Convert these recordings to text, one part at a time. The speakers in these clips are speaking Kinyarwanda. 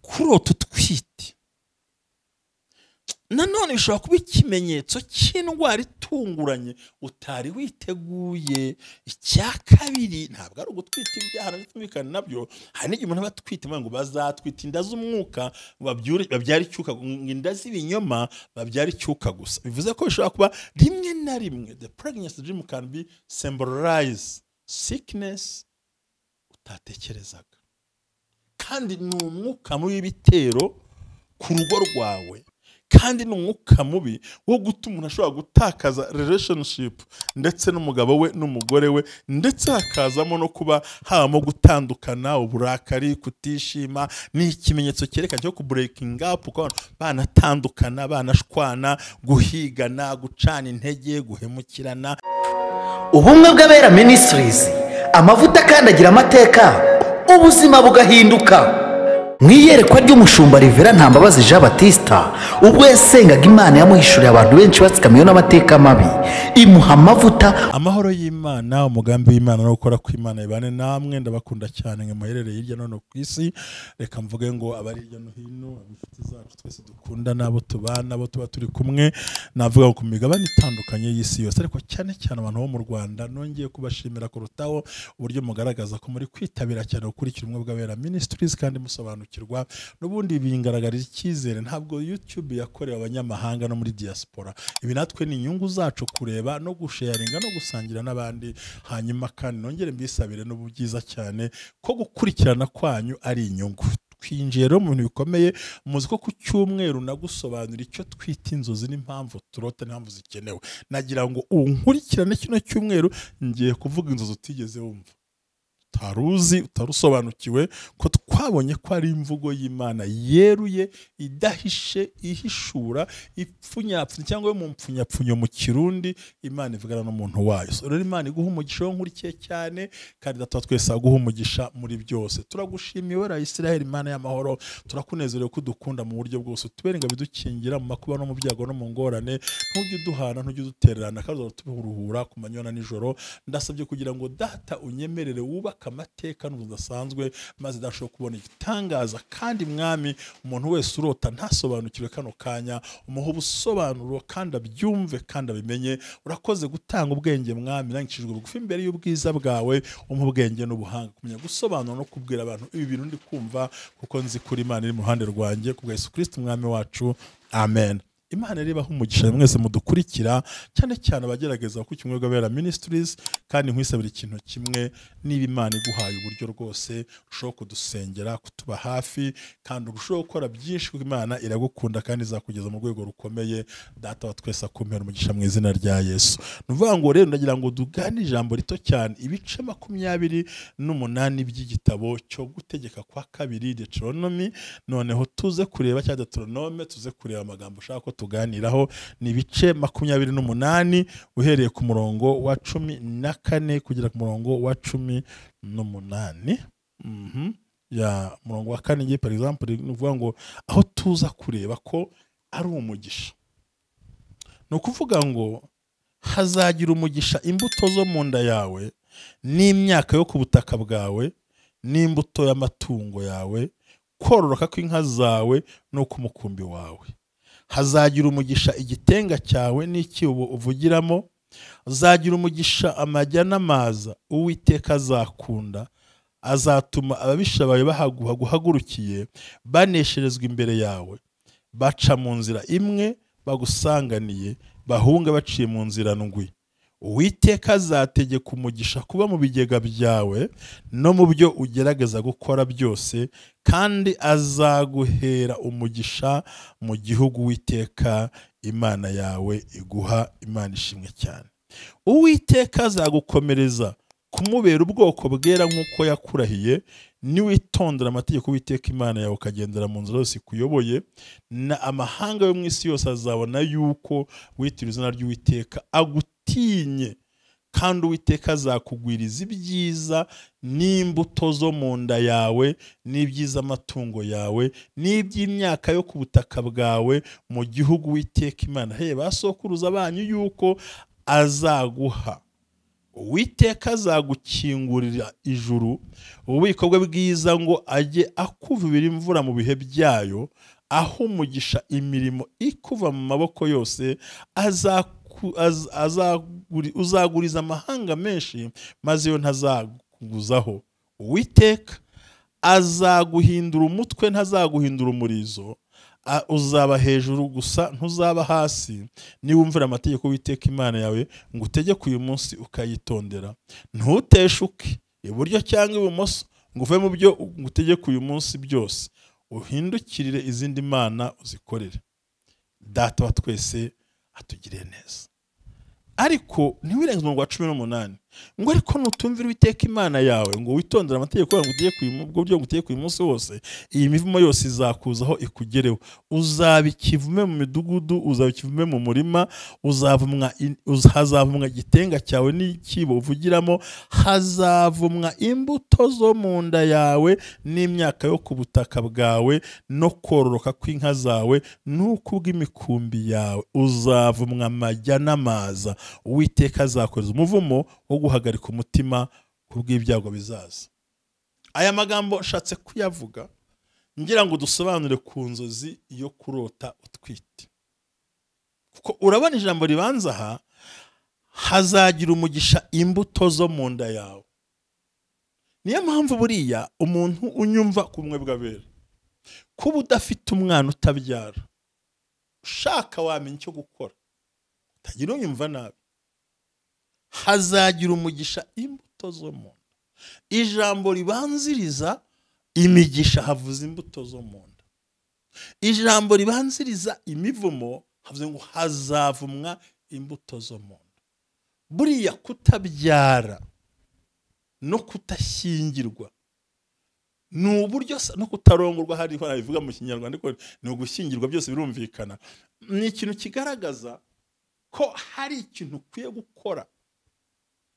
kurota utwite nanone bishobora kuba ikimenyetso cy'indwara itunguranye utari witeguye. Icya kabiri ntabwo ari ugutwita ibyaha bitumvikana nabyo. Hari n'igihe umuntu aba atwite ngo bazatwita inda z'umwuka babyara icyuka, inda z'ibinyoma babyara icyuka gusa. Bivuze ko bishobora kuba rimwe na rimwe the pregnancy dream can be symbolize sickness utatekerezaga, kandi ni umwuka mubi w'ibitero ku rugo rwawe, kandi ni umwuka mubi wo gutuma umuntu ashobora gutakaza relationship ndetse n'umugabo we n'umugore we, ndetse hakazamo no kuba habamo gutandukana, uburakari, kutishima. Ni ikimenyetso cyerekana cyo ku breaking up, uko banatandukana, banashwana, guhigana, gucana intege, guhemukirana. Ubumwe bw'Abera Ministries, amavuta kandi agira amateka, ubuzima bugahinduka. Mwiyerekwa ry'umushumba Rivera Ntambabazi Jean Baptista ubwo yasengaga Imana yamuhishuriye abantu benshi batsikamiye n'amateka mabi, imuha amavuta. Amahoro y'Imana, umugambi w'Imana no gukora kw'Imana ibane namwe. Ndabakunda cyane nge muherereye hirya no ku isi. Reka mvuge ngo abari hirya no hino, abifite zacu twese dukunda, nabo tubana, abo tuba turi kumwe, navuga ku migabane itandukanye y'isi yose, ariko cyane cyane abantu bo mu Rwanda. Nongeye kubashimira kurutaho uburyo mugaragaza ko muri kwitabira cyane gukurikira Ubumwe bw'Abera Ministries kandi musobanukirwa. N'ubundi bingaragarira icyizere. Ntabwo YouTube yakorewe abanyamahanga no muri diaspora. Ibi natwe ni inyungu zacu kureba no gusharinga no gusangira n'abandi. Hanyuma kandi nongere mbisabire n'ubwiza cyane ko gukurikirana kwanyu ari inyungu. Twinjiye rero mu bintu bikomeye. Muzi ko ku cyumweru nagusobanura icyo twita inzozi n'impamvu turota n'impamvu zikenewe. Nagira ngo unkurikirane kino cyumweru ngiye kuvuga inzozi utigeze wumva, taruzi utarusobanukiwe, ko twabonye ko ari imvugo y'Imana yeruye, idahishe, ihishura, ipfunyapfunya cyangwa mu mpfunyapfunyo mu Kirundi. Imana ivugana n'umuntu wayo. So rero Imana iguha umugisha wo nkurikiye cyane, kandi data twese aguha umugisha muri byose. Turagushimiye wera Isiraheli, Imana y'amahoro. Turakunezerewe ko dukunda mu buryo bwose, tuberenga bidukingira mu makuba no mu byago no mu ngorane. Ntujye uduhana, ntujye udutererana, kandi tubiruhura ku manywa na nijoro. Ndasabye kugira ngo data unyemerere wubaka amateka n'ubudasanzwe, maze ndashobora kubona igitangaza. Kandi mwami, umuntu wese urota ntasobanukirwe kano kanya, umuha ubusobanuro kandi abyumve kandi abimenye. Urakoze gutanga ubwenge mwami, nangishijwe bugufi imbere y'ubwiza bwawe. Umuha ubwenge n'ubuhanga kumenya gusobanura no kubwira abantu ibi bintu ndi kumva, kuko nzi kuri Imana iri mu ruhande rwanjye, kubwa Yesu Kristo umwami wacu, amen. Imana ribaho umugisha mwese mudukurikira, cyane cyane abagerageza ku Ubumwe bw'Abera Ministries. Kandi nkwisabira ikintu kimwe, niba Imana iguhaye uburyo rwose urushaho kudusengera, kutuba hafi, kandi urushaho gukora byinshi, kuko Imana iragukunda kandi izakugeza mu rwego rukomeye. Data wa twese akumpera umugisha mu izina rya Yesu. Nuvuga ngo rero ndagira ngo dugane ijambo rito cyane, ibice 28 by'igitabo cyo gutegeka kwa kabiri, Deuteronomy. Noneho tuze kureba cya Deuteronomy, tuze kureba amagambo ushaka ko tuganiraho. Ni ibice 28 uhereye ku murongo wa 14 kugera ku murongo wa 18. Ya murongo wa 4 ngiye par exemple nuvuga ngo aho tuza kureba ko ari umugisha. No kuvuga ngo hazagira umugisha imbuto zo mu nda yawe, n'imyaka yo ku butaka bwawe, n'imbuto y'amatungo yawe, kororoka kw'inka zawe no ku mukumbi wawe. Hazagira umugisha igitenga cyawe n'ikibo uvugiramo. Hazagira umugisha amajya n'amaza Uwiteka azakunda. Azatuma ababisha bawe bahagurukiye banesherezwa imbere yawe. Baca mu nzira imwe bagusanganiye, bahunga baciye mu nzira ndwi. Uwiteka azategeka umugisha kuba mu bigega byawe no mu byo ugerageza gukora byose, kandi azaguhera umugisha mu gihugu Uwiteka Imana yawe iguha. Imana ishimwe cyane. Uwiteka azagukomereza kumubera ubwoko bwera nk'uko yakurahiye, niwitondera amategeko Uwiteka Imana yawe ukagendera mu nzira yose ikuyoboye. Na amahanga yo mu isi yose azabona yuko witiriwe izina ry'Uwiteka, agutinye. Kandi Uwiteka azakugwiriza ibyiza n'imbuto zo mu nda yawe, n'ibyiza amatungo yawe, n'iby'imyaka yo ku butaka bwawe mu gihugu Uwiteka Imana basokuruza banyu yuko azaguha. Uwiteka azagukingurira ijuru ububiko bwe bwiza ngo ajye akuvubira imvura mu bihe byayo, aho umugisha imirimo ikuva mu maboko yose, uzaguriza amahanga menshi maze yo ntazakuguzaho. Uwiteka azaguhindura umutwe ntazaguhindura umurizo, uzaba hejuru gusa ntuzaba hasi, niwumvira amategeko y'Uwiteka Imana yawe ngo utegeke uyu munsi ukayitondera. Ntuteshuke iburyo cyangwa ibumoso ngo uve mu byo ngutegeke uyu munsi byose, uhindukirire izindi mana uzikorere. Data wa twese atugiriye neza. Ariko ntiwirenze umurongo wa 18 ngo ariko nutumvira Uwiteka Imana yawe ngo witondere amategeko yawe ngo utegeke uyu munsi wose, iyi mivumo yose izakuzaho ikugereho. Uzaba ikivume mu midugudu, uzaba ikivume mu murima, hazavumwa igitenga cyawe n'ikibo uvugiramo, hazavumwa imbuto zo mu nda yawe n'imyaka yo ku butaka bwawe no kororoka kw'inka zawe n'ukubw'imikumbi yawe. Uzavumwa amajya n'amaza. Uwiteka azakoza umuvumo wo guhagarika umutima kubw'ibyago bizaza. Aya magambo nshatse kuyavuga ngira ngo dusobanure ku nzozi yo kurota utwite, kuko urabona ijambo ribanza aha, hazagira umugisha imbuto zo mu nda yawe. Niyo mpamvu buriya umuntu unyumva ku bumwe bw'abera, kuba udafite umwana utabyara, ushaka wamenya icyo gukora, utagira unyumva nabi. Hazagira umugisha imbuto zo mu nda. Ijambo ribanziriza imigisha havuze imbuto zo mu nda. Ijambo ribanziriza imivumo havuze ngo hazavumwa imbuto zo mu nda. Buriya kutabyara no kutashyingirwa ni uburyo no kutarongorwa, hariho bivuga mu Kinyarwanda ariko ni ugushyingirwa, byose birumvikana. Ni ikintu kigaragaza ko hari ikintu ukwiye gukora.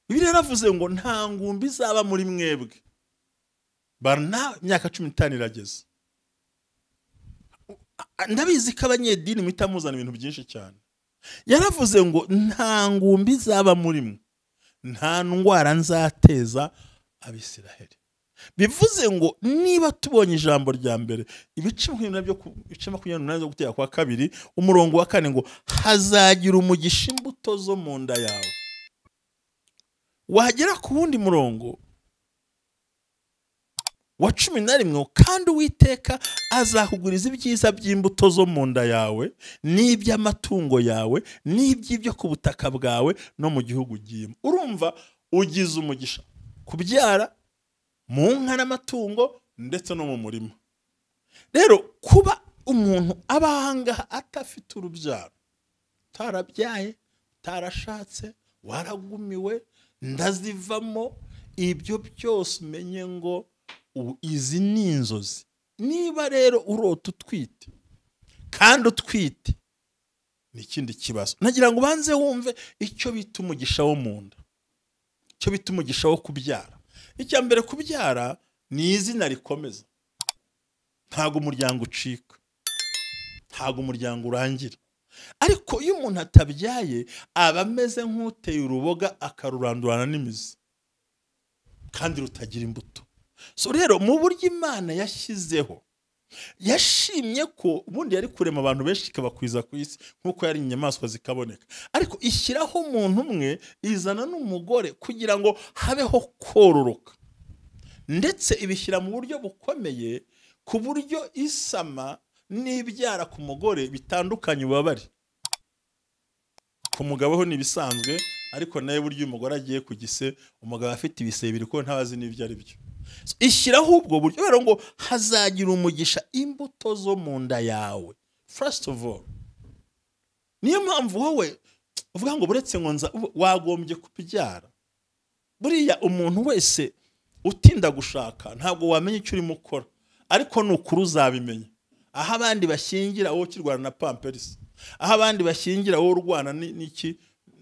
Bibiliya yaravuze ngo nta ngumbi izaba muri mwebwe. Barna imyaka 15 irageze. Ndabizi ko abanyedini muhita muzana ibintu byinshi cyane. Yaravuze ngo nta ngumbi izaba muri mwe, nta ndwara nzateza Abisiraheli. Bivuze ngo niba tubonye ijambo rya mbere, ibice 28 zo gutera kwa kabiri, umurongo wa 4 ngo hazagira umugisha imbuto zo mu nda yawe. Wagera ku wundi murongo wa 11 kandi Uwiteka azakuguriza ibyiza by'imbuto zo mu nda yawe n'iby'amatungo yawe n'iby'ibyo ku butaka bwawe no mu gihugu ugiyemo. Urumva ugize umugisha kubyara mu nka n'amatungo ndetse no mu murima. Rero kuba umuntu abahanga atafite urubyaro, tarabyaye, tarashatse, waragumiwe, ndazivamo, ibyo byose umenye ngo izi ni inzozi. Niba rero urota utwite kandi utwite ni ikindi kibazo, nagira ngo banze wumve icyo bita umugisha wo mu nda, icyo bita umugisha wo kubyara. Icya mbere, kubyara ni izina rikomeza. Ntago umuryango ucika, ntago umuryango urangira. Ariko iyo umuntu atabyaye aba ameze nk'uteye uruboga akarurandurana n'imizi kandi rutagira imbuto. So rero mu buryo Imana yashyizeho, yashimye ko ubundi yari kurema abantu benshi ikabakwiza ku isi nk'uko yari inyamaswa zikaboneka, ariko ishyiraho umuntu umwe, izana n'umugore kugira ngo habeho kororoka, ndetse ibishyira mu buryo bukomeye ku buryo isama n'ibyara ku mugore bitandukanye ububabare. Ku mugabo ho nibisanzwe, ariko nawe buryo umugore agiye ku gise, umugabo afite ibisebe biri ko ntabazi n'ibyo ari byo. Ishyiraho ubwo buryo rero ngo hazagira umugisha imbuto zo mu nda yawe. First of all, niyo mpamvu wowe uvuga ngo buretse ngo wagombye kubyara. Buriya umuntu wese utinda gushaka ntabwo wamenya icyo urimo ukora, ariko nukuri uzabimenya. Aho abandi bashyingira wowe ukirwana na pamperisi, aho abandi bashyingira wowe urwana n'iki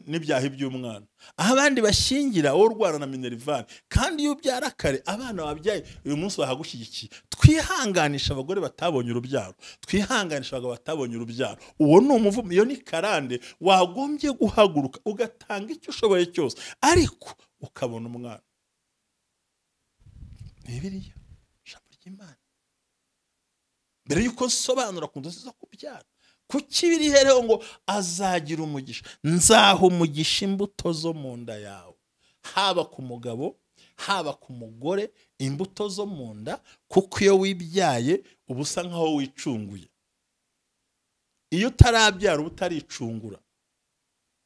n'ibyaha by'umwana, aho abandi bashyingira wowe urwana na minerivani, kandi iyo ubyara kare abana wabyaye uyu munsi bahagushyigikiye. Twihanganisha abagore batabonye urubyaro, twihanganisha abagabo batabonye urubyaro. Uwo ni umuvumo, iyo ni karande wagombye guhaguruka ugatanga icyo ushoboye cyose, ariko ukabona umwana. Ni Bibiliya, ijambo ry'Imana. Mbere yuko nsobanura ku nzozi zo kubyara, kuki biri hereho ngo azagira umugisha, nzaha umugisha imbuto zo mu nda yawe, haba ku mugabo haba ku mugore, imbuto zo mu nda, kuko iyo wibyaye uba usa nkaho wicunguye. Iyo utarabyara uba utaricungura.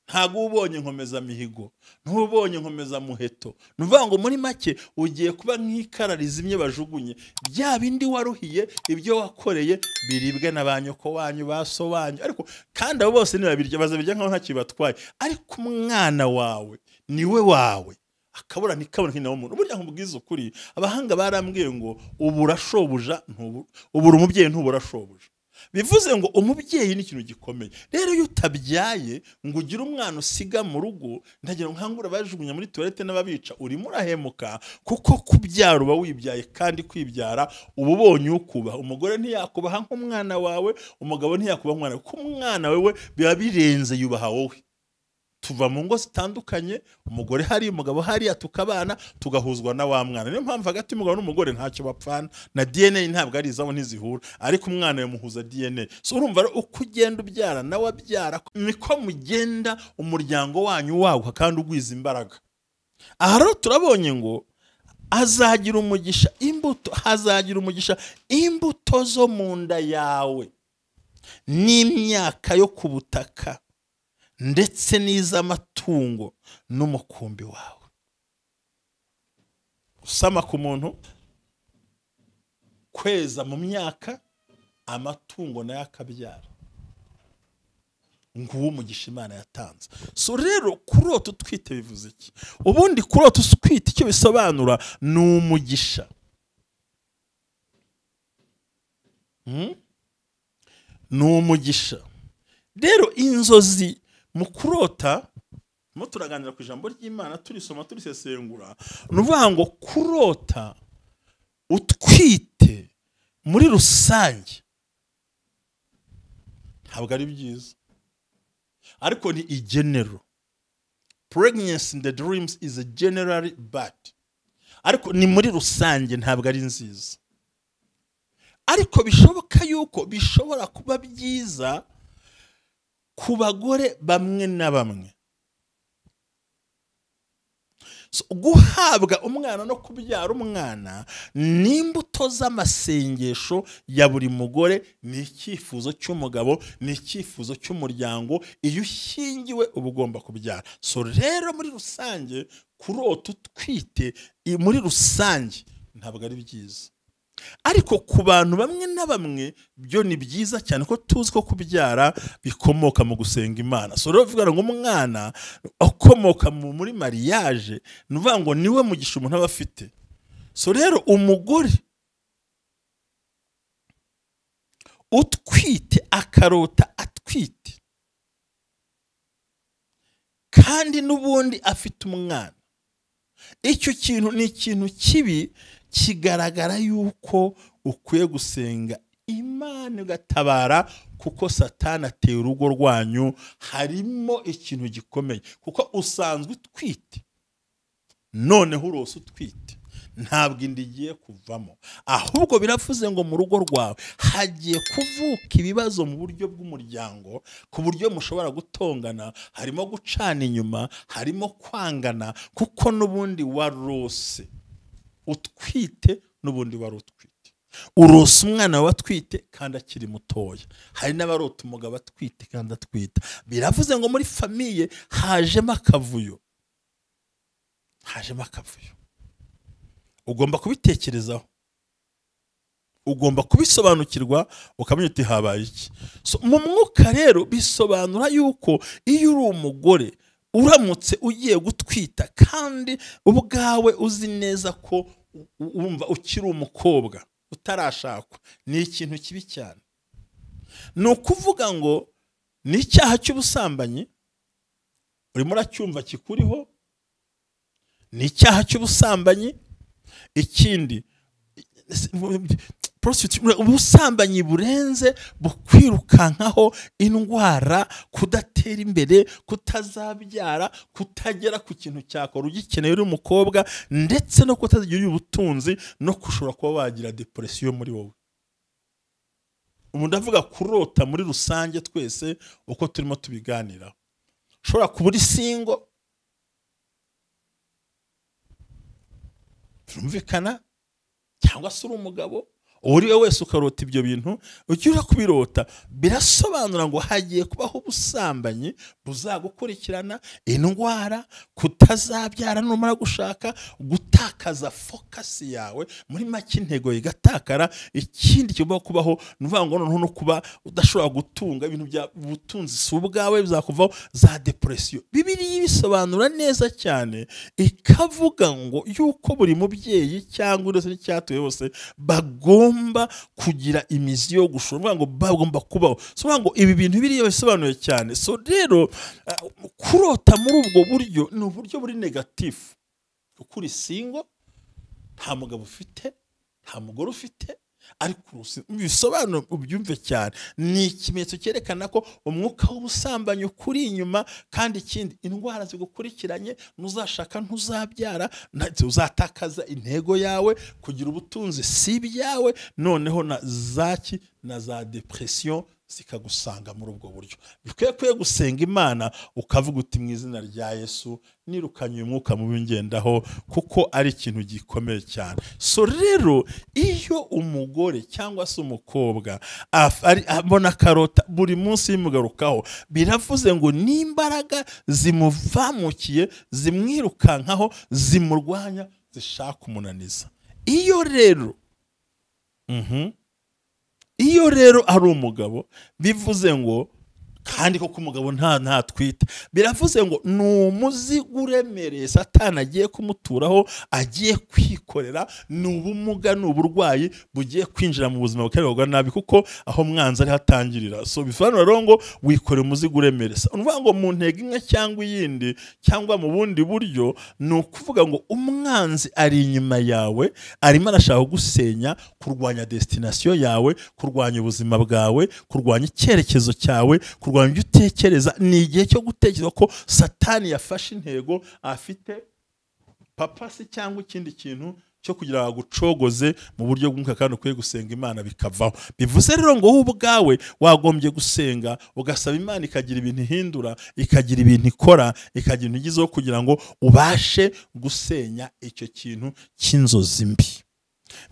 Ntago ubonye nkomeza mihigo, ntubonye nkomeza muheto. Nuvuga ngo muri make ugiye kuba nk'ikara rizimye bajugunye, bya bindi waruhiye, ibyo wakoreye biribwe na banyoko wanyu, baso wanyu, ariko kandi abo bose nibabirya bazabirya nkaho ntakibatwaye. Ariko umwana wawe niwe wawe, akabura ntikabona nk'inawo umuntu. Burya nkubwiza ukuri, abahanga barambwiye ngo ubura shobuja ubura umubyeyi ntubura shobuja. Bivuze ngo umubyeyi ni ikintu gikomeye. Rero iyo utabyaye ngo ugire umwana usiga mu rugo, ndagira nkangura bajugunya muri toilette n'ababica, urimo urahemuka, kuko kubyara uba wibyaye, kandi kwibyara uba ubonye ukubaha. Umugore ntiyakubaha nk'umwana wawe, umugabo ntiyakubaha umwana, kuko umwana wewe biba birenze yubaha wowe. Tuva mu ngo zitandukanye, umugore hari umugabo hari, tukabana tugahuzwa na wa mwana. Niyo mpamvu hagati y'umugabo n'umugore ntacyo bapfana, na DNA ntabwo ari izabo ntizihura, ariko umwana yamuhuza DNA. So urumva uko ugenda ubyara nawe abyara, niko mugenda umuryango wanyu waguka kandi ugwiza imbaraga. Aha rero turabonye ngo azagira umugisha imbuto, hazagira umugisha imbuto zo mu nda yawe, n'imyaka yo ku butaka, ndetse n'iz'amatungo n'umukumbi wawe. Usama ku muntu, kweza mu myaka, amatungo nayo akabyara. Nguwo umugisha Imana yatanze. So rero kurota utwite bivuze iki? Ubundi kurota utwite icyo bisobanura ni umugisha. Ni umugisha. Rero inzozi mu kurota, mo turaganira ku ijambo ry'Imana, turisoma turisesengura, nuvuga ngo kurota utwite muri rusange ntabwo ari byiza, ariko ni igenero. Pregnancy in the dreams is a generally bad, ariko ni muri rusange ntabwo ari nziza. Ariko bishoboka yuko bishobora kuba byiza ku bagore bamwe na bamwe. Guhabwa umwana no kubyara umwana ni imbuto z'amasengesho ya buri mugore, ni icyifuzo cy'umugabo, ni icyifuzo cy'umuryango. Iyo ushyingiwe uba ugomba kubyara. So rero muri rusange kurota utwite muri rusange ntabwo ari byiza, ariko ku bantu bamwe na bamwe byo ni byiza cyane, ko tuzi ko kubyara bikomoka mu gusenga Imana. So rero bivuga ngo umwana ukomoka muri mariage, nuvuga ngo niwe mugisha umuntu aba afite. So rero umugore utwite akarota atwite, kandi n'ubundi afite umwana, icyo kintu ni ikintu kibi. Kigaragara yuko ukwiye gusenga Imana ugatabara, kuko Satani ateye urugo rwanyu. Harimo ikintu gikomeye, kuko usanzwe utwite, noneho urose utwite, ntabwo indi igiye kuvamo, ahubwo biravuze ngo mu rugo rwawe hagiye kuvuka ibibazo mu buryo bw'umuryango, ku buryo mushobora gutongana, harimo gucana inyuma, harimo kwangana, kuko n'ubundi warose utwite, n'ubundi wari utwite. Urose umwana watwite kandi akiri mutoya. Hari n'abarota umugabo atwite kandi atwita. Biravuze ngo muri famiye hajemo akavuyo, hajemo akavuyo. Ugomba kubitekerezaho, ugomba kubisobanukirwa, ukamenya uti habaye iki. So mu mwuka rero bisobanura yuko iyo uri umugore uramutse ugiye gutwita, kandi ubwawe uzi neza ko wumva ukiri umukobwa utarashakwa, ni ikintu kibi cyane. Ni ukuvuga ngo ni icyaha cy'ubusambanyi, urimo uracyumva kikuriho ni icyaha cy'ubusambanyi. Ikindi ubusambanyi burenze bukwirukankaho indwara, kudatera imbere, kutazabyara, kutagera ku kintu cyakora ugikeneye uri umukobwa, ndetse no kutagira ubutunzi, no kushobora kuba wagira depression muri wowe. Umuntu avuga kurota muri rusange twese uko turimo tubiganira. Ushobora kuba uri single, turumvikana, cyangwa se uri umugabo, uri we wese ukarota ibyo bintu. Ugira kubirota birasobanura ngo hagiye kubaho ubusambanyi buzagukurikirana, indwara, kutazabyara numara gushaka, gutakaza focus yawe, muri make intego igatakara. Ikindi kibaho kubaho nuvuga ngo noneho no kuba udashobora gutunga ibintu bya butunzi si ubwawe, bizakuvaho za depression. Bibiliya bisobanura neza cyane, ikavuga ngo yuko buri mubyeyi cyangwa uretse n'icyatuye bose bagomba kugira imizi yo gushora, ngo bagomba kubaho. So ngo ibi bintu biriyo bisobanuye cyane. So rero kurota muri ubwo buryo ni uburyo buri negatifu. Ukuri single, nta mugabo ufite, nta mugore ufite, ariko bisobanura ubyumve cyane. Ni ikimenyetso cyerekana ko umwuka w'ubusambanyi ukuri inyuma, kandi ikindi indwara zigukurikiranye, ntuzashaka, ntuzabyara, uzatakaza intego yawe, kugira ubutunzi si ibyawe, noneho na zaki na za depression zikagusanga muri ubwo buryo. Bikwiye gusenga Imana ukavuga uti mu izina rya Yesu nirukanye uyu mwuka mubi ngendaho, kuko ari ikintu gikomeye cyane. So rero iyo umugore cyangwa se umukobwa abona karota buri munsi bimugarukaho, biravuze ngo n'imbaraga zimuvamukiye, zimwirukankaho, zimurwanya, zishaka umunaniza. Iyo rero ari umugabo, bivuze ngo, kandi koko umugabo nta twite, biravuze ngo ni umuzigo uremereye Satani agiye kumuturaho, agiye kwikorera, ni ubumuga, ni uburwayi bugiye kwinjira mu buzima bukarerwa nabi, kuko aho mwanzi ari hatangirira. So bisobanura rero ngo wikore umuzigo uremereye. Uvuga ngo mu ntego imwe cyangwa iyindi, cyangwa mu bundi buryo, ni ukuvuga ngo umwanzi ari inyuma yawe, arimo arashaka gusenya, kurwanya destination yawe, kurwanya ubuzima bwawe, kurwanya icyerekezo cyawe, kurwanya ibyo utekereza. Ni igihe cyo gutekereza ko Satani yafashe intego, afite papasi cyangwa ikindi kintu cyo kugira ngo agucogoze mu buryo bw'umwuka, kandi ukwiye gusenga Imana bikavaho. Bivuze rero ngo wowe ubwawe wagombye gusenga, ugasaba Imana ikagira ibintu ihindura, ikagira ibintu ikora, ikagira ibintu igizeho, kugira ngo ubashe gusenya icyo kintu cy'inzozi mbi.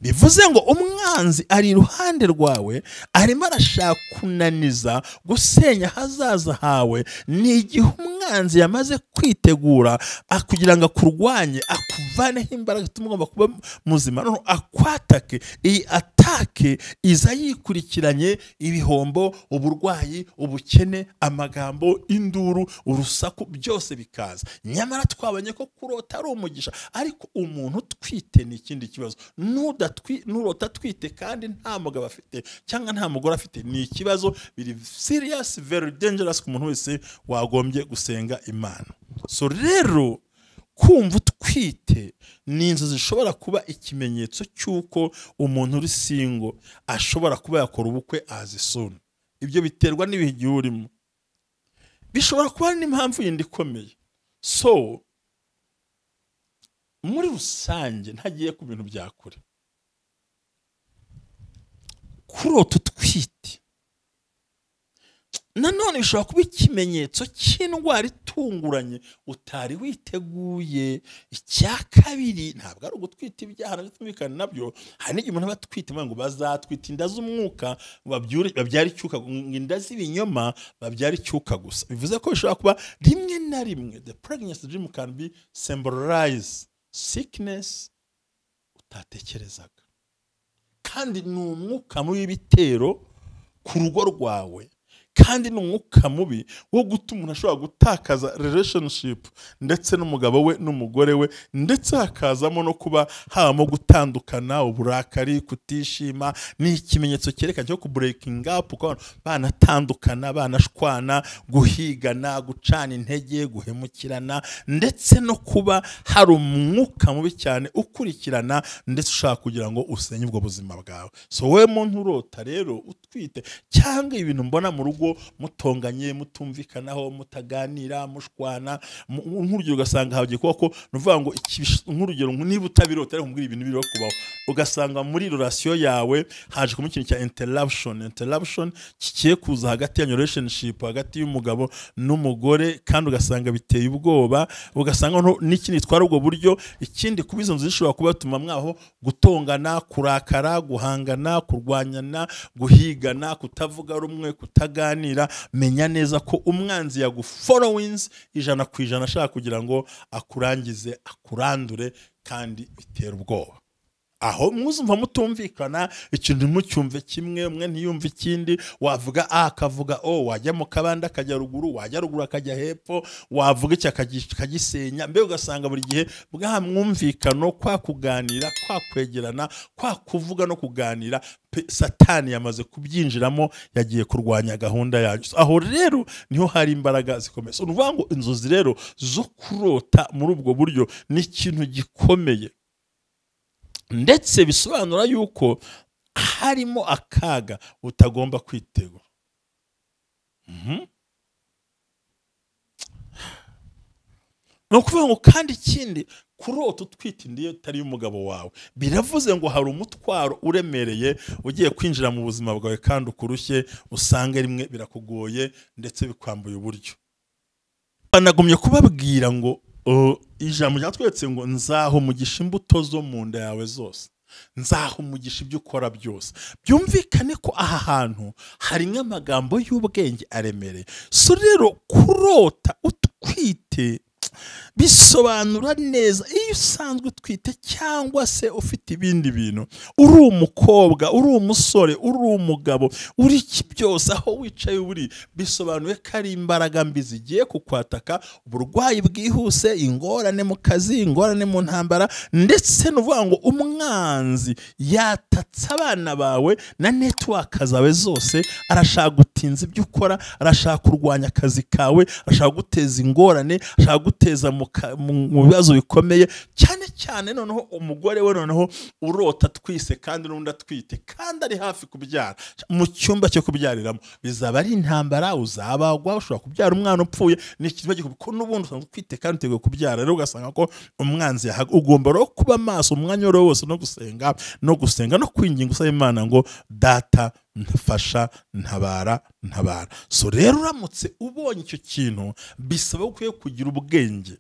Bivuze ngo umwanzi ari iruhande rwawe, arimo arashaka kunaniza, gusenya hazaza hawe. Ni igihe umwanzi yamaze kwitegura kugira ngo akurwanye, akuvaneho imbaraga zituma ugomba kuba muzima, noneho akwatake. Iyi atake iza yikurikiranye ibihombo, uburwayi, ubukene, amagambo, induru, urusaku, byose bikaza. Nyamara twabonye ko kurota ari umugisha, ariko umuntu utwite ni ikindi kibazo. Nurota twite kandi nta mugabo afite cyangwa nta mugore afite, ni ikibazo, biri serious, very dangerous ku muntu wese wagombye gusenga Imana. So rero kumva utwite ni inzozi zishobora kuba ikimenyetso cy'uko umuntu uri single ashobora kuba yakora ubukwe as soon. Ibyo biterwa n'ibihe urimo, bishobora kuba n'impamvu yindi ikomeye. So muri rusange ntagiye ku bintu bya kure, kurota utwite nanone bishobora kuba ikimenyetso cy'indwara itunguranye utari witeguye. Icya kabiri, ntabwo ari ugutwita ibyaha n'abitumvikana nabyo. Hari n'igihe umuntu aba atwite ngo bazatwita inda z'umwuka, babyara icyuka, inda z'ibinyoma babyara icyuka gusa. Bivuze ko bishobora kuba rimwe na rimwe, the pregnancy dream can be symbolize sickness utatekerezaga, kandi ni umwuka mubi w'ibitero ku rugo rwawe, kandi ni umwuka mubi wo gutuma umuntu ashobora gutakaza relationship ndetse n'umugabo we n'umugore we, ndetse hakazamo no kuba habamo gutandukana, uburakari, kutishima. Ni ikimenyetso cyerekana cyo kubreaking up, ko banatandukana, banashwana, guhigana, gucana intege, guhemukirana, ndetse no kuba hari umwuka mubi cyane ukurikirana ndetse ushaka kugira ngo usenye ubwo buzima bwawe. So we muntu urota rero utwite cyangwa ibintu mbona mu rugo mutonganye, mutumvikanaho, mutaganira, mushwana, nk'urugero ugasanga hagiye kuba ko nuvuga ngo nk'urugero niba utabirota ariko mbwira ibintu biri kubaho, ugasanga muri relation yawe haje kuma ikintu cya interruption kigiye kuza hagati ya relationship hagati y'umugabo n'umugore, kandi ugasanga biteye ubwoba, ugasanga n'ikindi twara ubwo buryo. Ikindi kuba izo nzu zishobora kubatuma mwaho gutongana, kurakara, guhangana, kurwanyana, guhigana, kutavuga rumwe, kutaganira. Menya neza ko umwanzi yagufollowings 100% ashaka kugira ngo akurangize, akurandure, kandi bitera ubwoba. Aho mwuzumva mutumvikana, ikintu mucyumve kimwe, umwe ntiyumve ikindi, wavuga A akavuga O, wajya mu kabanda akajya ruguru, wajya ruguru akajya hepfo, wavuga iki akagisenya. Mbe ugasanga buri gihe bwa mwumvikano, kwa kuganira, kwa kwegerana, kwa kuvuga no kuganira, Satani yamaze kubyinjiramo, yagiye kurwanya gahunda yanyu. Aho rero niho hari imbaraga zikomeye. So nuvuga ngo inzozi rero zo kurota muri ubwo buryo ni ikintu gikomeye, ndetse bisobanura yuko harimo akaga utagomba kwitegura. No kuvuga ngo kandi ikindi, kurota utwite ndiye utari umugabo wawe, biravuze ngo hari umutwaro uremereye ugiye kwinjira mu buzima bwawe, kandi ukurushye, usanga rimwe birakugoye ndetse bikwambuye uburyo. Banagumye kubabwira ngo ijambo ryatwetse ngo nzaho umugisha imbuto zo mu nda yawe zose, nzaho umugisha ibyo ukora byose. Byumvikane ko aha hantu hari nk'amagambo y'ubwenge aremereye. So rero kurota utwite bisobanura neza iyo usanzwe utwite cyangwa se ufite ibindi bintu, uri umukobwa, uri umusore, uri umugabo, uri iki byose, aho wicaye uri, bisobanuye ko ari imbaraga mbi zigiye kukwataka, uburwayi bwihuse, ingorane mu kazi, ingorane mu ntambara, ndetse nuvuga ngo umwanzi yatatse abana bawe na network zawe zose, arashaka gutinza ibyo ukora, arashaka kurwanya akazi kawe, arashaka guteza ingorane, arashaka guteza mu bibazo bikomeye cyane cyane. Noneho umugore we noneho urota twise kandi n'undi atwite kandi ari hafi kubyara, mu cyumba cyo kubyariramo bizaba ari intambara, uzabagwa, ushobora kubyara umwana upfuye. Ni ikintu ko n'ubundi usanzwe utwite kandi uteguye kubyara, rero ugasanga ko umwanzi ugomba rero kuba maso umwanya wose no gusenga no kwinginga, usaba Imana ngo data mfasha, ntabara. So rero uramutse ubonye icyo kintu, bisaba ukwiye kugira ubwenge,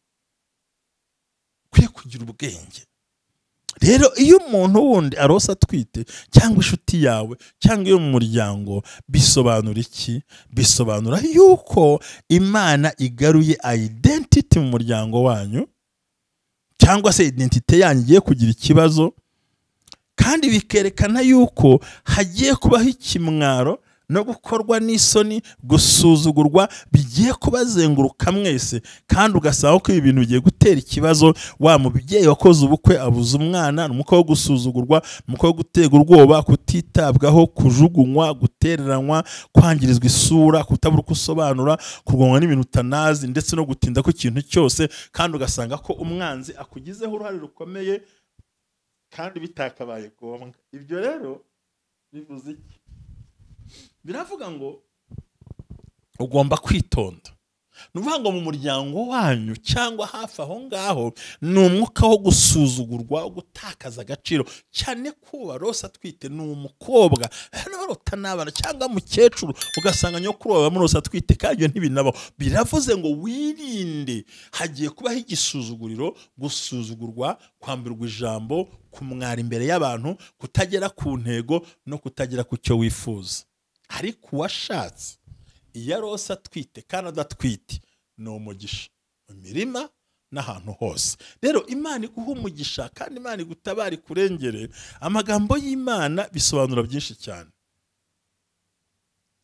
rero iyo umuntu wundi arosa atwite cyangwa inshuti yawe cyangwa iyo mu muryango, bisobanura iki? Bisobanura yuko Imana igaruye identity mu muryango wanyu, cyangwa se identity yanyu igiye kugira ikibazo, kandi bikerekana yuko hagiye kubaho ikimwaro no gukorwa n'isoni, gusuzugurwa, bigiye kubazenguruka mwese, kandi ugasanga ko ibintu bigiye gutera ikibazo. Wa mubyeyi wakoze ubukwe abuza umwana, umukobwa wo gusuzugurwa, umukobwa wo gutega ubwoba, kutitabwaho, kujugunywa, gutereranwa, kwangirizwa isura, kutabura uko usobanura, kurwanywa n'ibintu utanazi, ndetse no gutinda ku kintu cyose, kandi ugasanga ko umwanzi akugizeho uruhare rukomeye kandi bitakabaye ngombwa. Ibyo rero bivuze iki? Biravuga ngo ugomba kwitonda. Nuvuga ngo mu muryango wanyu cyangwa hafi aho ngaho ni umwuka wo gusuzugurwa, gutakaza agaciro cyane. Kuba rosa twite ni umukobwa n'abarota n'abana cyangwa mukecuru, ugasanga nyokuru wawe murosa twite kandi ntibinabo. Biravuze ngo wirinde, hagiye kubaho igisuzuguriro, gusuzugurwa, kwambirwa ijambo, kumwara imbere y'abantu, kutagera ku ntego no kutagera ku cyo wifuza. Ariko uwashatse iyo rosa twite kandi adatwite ni umugisha mu mirima n'ahantu hose. Rero Imana iguha umugisha kandi Imana igutabara kurengere. Amagambo y'Imana bisobanura byinshi cyane.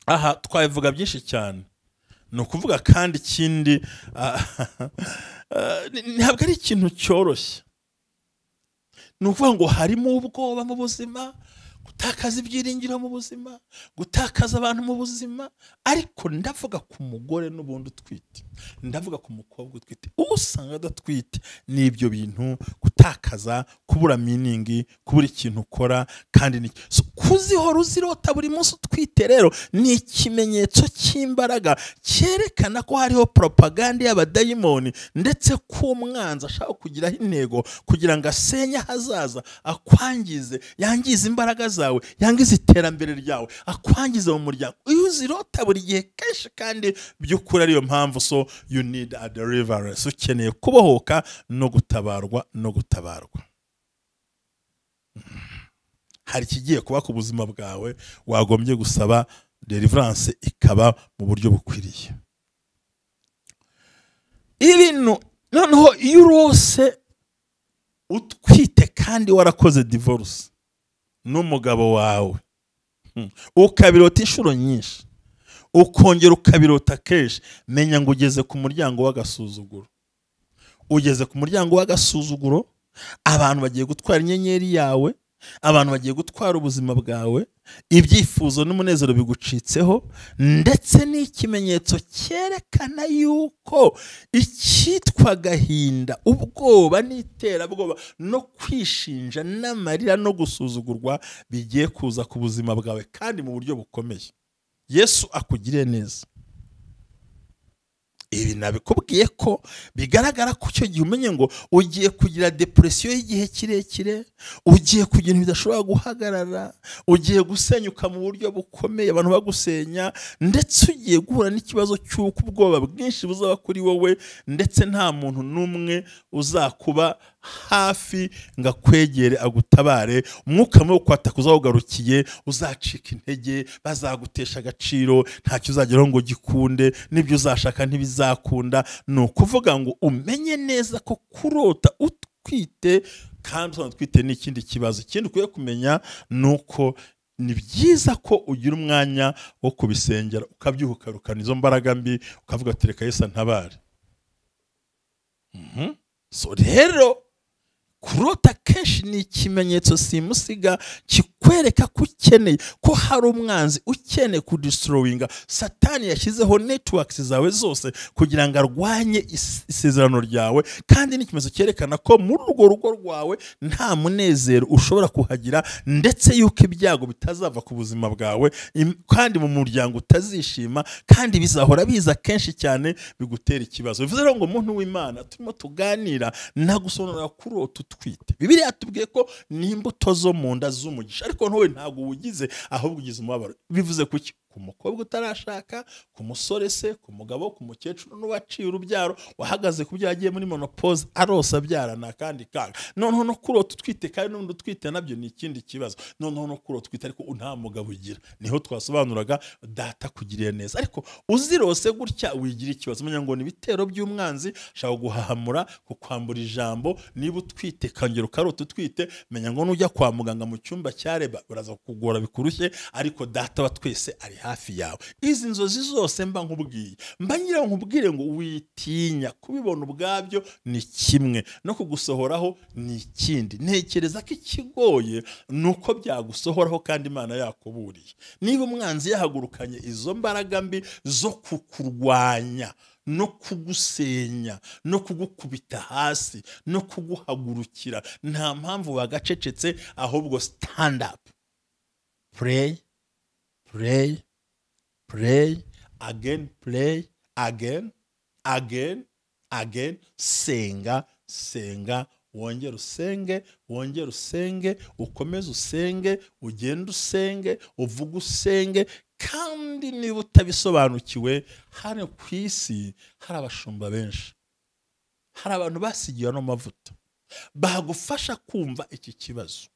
aha twabivuga byinshi cyane, ni ukuvuga kandi ikindi ntabwo ari ikintu cyoroshye. Ni ukuvuga ngo harimo ubwoba mu buzima, gutakaza ibyiringiro mu buzima, gutakaza abantu mu buzima, ariko ndavuga ku mugore n'ubundi utwite, ndavuga ku mukobwa utwite, usanga adatwite n'ibyo bintu, gutakaza, kubura meaning, kubura ikintu ukora, kandi kuzihora uzirota buri munsi utwite rero ni ikimenyetso cy'imbaraga cyerekana ko hariho propaganda y'abadayimoni, ndetse ko umwanzi ashaka kugiraho intego kugira ngo asenye ahazaza, akwangize, yangize imbaraga zawe, yangize iterambere ryawe, akwangize mu muryango. Iyo uzirota buri gihe kenshi kandi by'ukuri ariyo mpamvu, so you need a deliverance, ukeneye kubohoka no gutabarwa no gutabarwa. Hari ikigiye kuba ku buzima bwawe, wagombye gusaba deliverance ikaba mu buryo bukwiriye. Ibintu noneho iyo urose utwite kandi warakoze divorce n'umugabo wawe, ukabirota inshuro nyinshi, ukongera ukabirota kenshi, menya ngo ugeze ku muryango w'agasuzuguro. Ugeze ku muryango w'agasuzuguro, abantu bagiye gutwara inyenyeri yawe, abantu bagiye gutwara ubuzima bwawe, ibyifuzo n'umunezero bigucitseho, ndetse n'ikimenyetso cyerekana yuko icyitwa gahinda, ubwoba n'iterabwoba no kwishinja n'amarira no gusuzugurwa bigiye kuza ku buzima bwawe kandi mu buryo bukomeye. Yesu akugire neza. Ibi nabikubwiye ko bigaragara ko icyo gihe umenye ngo ugiye kugira depression y'igihe kirekire, ugiye kugira ibintu bidashobora guhagarara, ugiye gusenyuka mu buryo bukomeye, abantu bagusenya, ndetse ugiye guhura n'ikibazo cy'uko ubwoba bwinshi buzaba kuri wowe, ndetse nta muntu n'umwe uzakuba hafi ngo akwegere agutabare. Umwuka mubi wo kwataka uzawugarukiye, uzacika intege, bazagutesha agaciro, ntacyo uzageraho ngo gikunde, n'ibyo uzashaka ntibizakunda. Ni ukuvuga ngo umenye neza ko kurota utwite kandi utwite ni ikindi kibazo. Ikindi ukwiye kumenya ni uko ni byiza ko ugira umwanya wo kubisengera, ukabyuka ukarukana izo mbaraga mbi, ukavuga ati reka Yesu antabare. So rero kurota kenshi ni ikimenyetso simusiga kikwereka ko ukeneye, ko hari umwanzi ukeneye kudistrowinga. Satani yashyizeho networks zawe zose kugira ngo arwanye isezerano ryawe, kandi n'ikimenyetso cyerekana ko muri urwo rugo rwawe nta munezero ushobora kuhagira, ndetse yuko ibyago bitazava ku buzima bwawe, kandi mu muryango utazishima, kandi bizahora biza kenshi cyane bigutera ikibazo. Bivuze rero ngo umuntu w'Imana turimo tuganira nagusobanurira kurota utwite. Bibiliya yatubwiye ko ni imbuto zo mu nda z'umugisha, ariko ntowe ntabwo ugize, ahubwo ugize umubabaro. Bivuze kuki? Ku mukobwa utarashaka, ku musore se, ku mugabo, ku mukecuru n'uwaciye urubyaro, wahagaze ku byo yagiye muri menopause arosa abyarana kandi kanga. Noneho no kurota utwite kandi n'undi utwite nabyo ni ikindi kibazo. Noneho no kurota utwite ariko nta mugabo ugira, niho twasobanuraga data kugiriye neza. Ariko uzirose gutya wigira ikibazo, menya ngo ni ibitero by'umwanzi ashaka guhahamura, kukwambura ijambo. Niba utwite kongera ukarota utwite, menya ngo nujya kwa muganga mu cyumba cyareba uraza kugora bikurushye, ariko data wa twese ari hafi yawe. Izi nzozi zose mba nkubwiye, mba ngira nkubwire ngo witinya. Kubibona ubwabyo ni kimwe, no kugusohoraho ni ikindi. Ntekereza ko ikigoye nuko byagusohoraho kandi Imana yakuburiye. Niba umwanzi yahagurukanye izo mbaraga mbi zo kukurwanya, no kugusenya, no kugukubita hasi, no kuguhagurukira, nta mpamvu wagacecetse, ahubwo stand up, pray, pray, pray again, pray again, again, again. Senga, senga, wongere usenge, wongere usenge, ukomeze usenge, ugende usenge, uvuge usenge. Kandi niba utabisobanukiwe, hano ku isi hari abashumba benshi, hari abantu basigiwe no mavuta bagufasha kumva iki kibazo.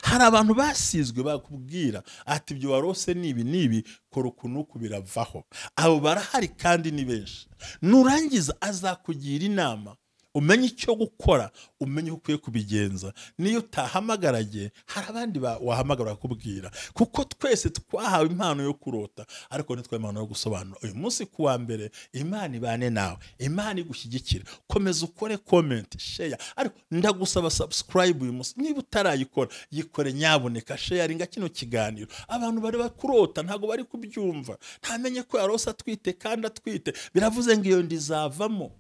Hari abantu basizwe bakubwira ati ibyo warose nibi kora ukunuku biravaho. Abo barahari kandi ni benshi. Nurangiza azakugira inama, umenye icyo gukora, umenye uko ukwiye kubigenza. Niyo utahamagaraje hari abandi wahamagara bakubwira, kuko twese twahawe impano yo kurota ariko nitwe impano yo gusobanura. Uyu munsi kuwa mbere Imana ibane nawe, Imana igushyigikira. Komeza ukore comment, share, ariko ndagusaba subscribe uyu munsi. Niba utarayikora yikore, nyaboneka sharinga kino kiganiro. Abantu bari bakurota ntago bari kubyumva, ntamenye ko yarose atwite kandi atwite biravuze ngo iyo ndizavamo.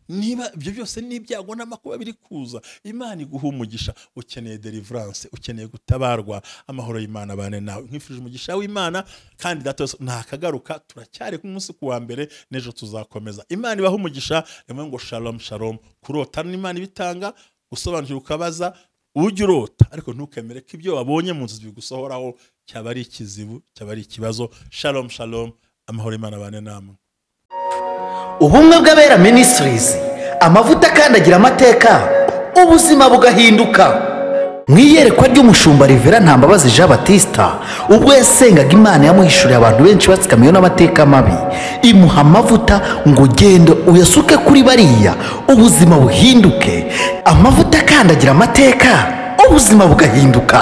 Niba ibyo byose n'ibyago n'amakuba biri kuza, Imana iguhe umugisha. Ukeneye deliverance, ukeneye gutabarwa, amahoro y'Imana abane nawe. Nkwifurije umugisha w'Imana kandi datos ntakagaruka, turacyari ku munsi kuwa mbere, nejo tuzakomeza. Imana ibahe umugisha. Rimwe ngo shalom shalom. Kurota n'Imana ibitanga, gusobanukirwa ukabaza, ujye urota ariko ntukemere ko ibyo wabonye mu nzu bigusohoraho cyaba ari ikizibu, cyaba ari ikibazo. Shalom shalom, amahoro y'Imana abane namwe. Ubumwe bw'abera Ministries, amavuta kandi agira amateka, ubuzima bugahinduka. Mu iyerekwa ry'umushumba Rivera Ntambabazi Jean Baptista, ubwo yasengaga Imana yamuhishuriye abantu benshi batsikamiwe n'amateka mabi, imuha amavuta ngo ugende uyasuke kuri bariya, ubuzima buhinduke. Amavuta kandi agira amateka, ubuzima bugahinduka.